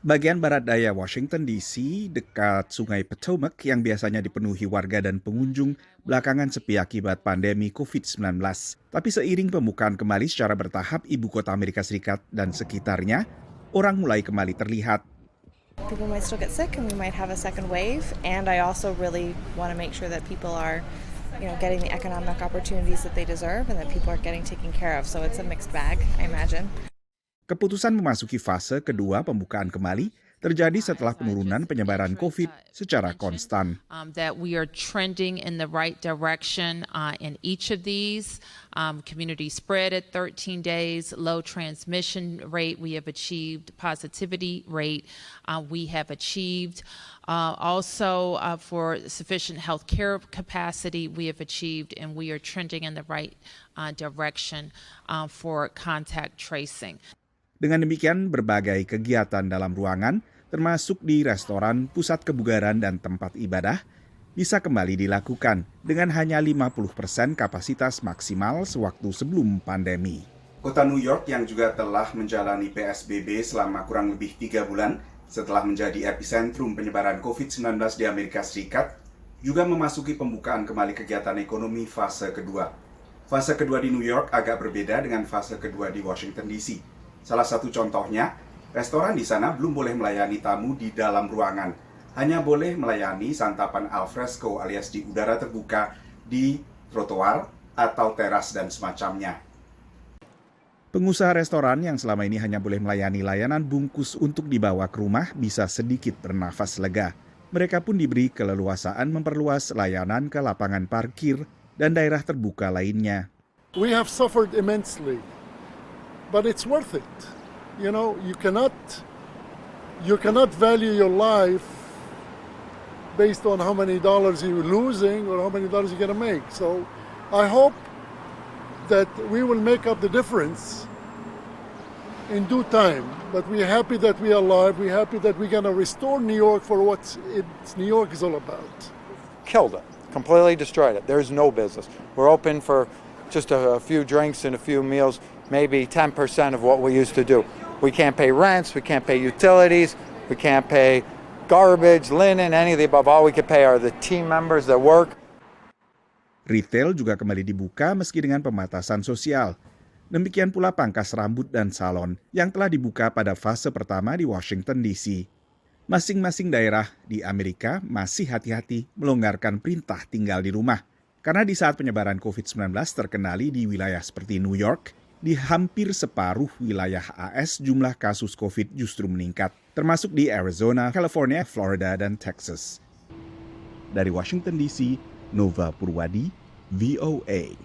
Bagian barat daya Washington DC, dekat Sungai Potomac yang biasanya dipenuhi warga dan pengunjung, belakangan sepi akibat pandemi COVID-19. Tapi seiring pembukaan kembali secara bertahap ibu kota Amerika Serikat dan sekitarnya, orang mulai kembali terlihat. People might still get sick and we might have a second wave, and I also really want to make sure that people are getting the economic opportunities that they deserve and that people are getting taken care of. So it's a mixed bag, I imagine. Keputusan memasuki fase kedua pembukaan kembali terjadi setelah penurunan penyebaran COVID secara konstan. That we are trending in the right direction in each of these. Community spread at 13 days, low transmission rate we have achieved, positivity rate we have achieved. Also for sufficient health care capacity we have achieved, and we are trending in the right direction for contact tracing. Dengan demikian, berbagai kegiatan dalam ruangan, termasuk di restoran, pusat kebugaran, dan tempat ibadah, bisa kembali dilakukan dengan hanya 50% kapasitas maksimal sewaktu sebelum pandemi. Kota New York yang juga telah menjalani PSBB selama kurang lebih 3 bulan setelah menjadi epicentrum penyebaran COVID-19 di Amerika Serikat, juga memasuki pembukaan kembali kegiatan ekonomi fase kedua. Fase kedua di New York agak berbeda dengan fase kedua di Washington DC. Salah satu contohnya, restoran di sana belum boleh melayani tamu di dalam ruangan. Hanya boleh melayani santapan al fresco alias di udara terbuka di trotoar atau teras dan semacamnya. Pengusaha restoran yang selama ini hanya boleh melayani layanan bungkus untuk dibawa ke rumah bisa sedikit bernafas lega. Mereka pun diberi keleluasaan memperluas layanan ke lapangan parkir dan daerah terbuka lainnya. We have suffered immensely. But it's worth it. You know, you cannot value your life based on how many dollars you're losing or how many dollars you're going to make. So I hope that we will make up the difference in due time. But we're happy that we are alive. We're happy that we're going to restore New York for what New York is all about. Killed it, completely destroyed it. There's no business. We're open for just a few drinks and a few meals. Maybe 10% of what we used to do. We can't pay rents, we can't pay utilities, we can't pay garbage, linen, any of the above. All we can pay are the team members that work. Retail juga kembali dibuka meski dengan pembatasan sosial. Demikian pula pangkas rambut dan salon yang telah dibuka pada fase pertama di Washington DC. Masing-masing daerah di Amerika masih hati-hati melonggarkan perintah tinggal di rumah. Karena di saat penyebaran COVID-19 terkendali di wilayah seperti New York, di hampir separuh wilayah AS jumlah kasus COVID justru meningkat, termasuk di Arizona, California, Florida, dan Texas. Dari Washington DC, Nova Purwadi, VOA.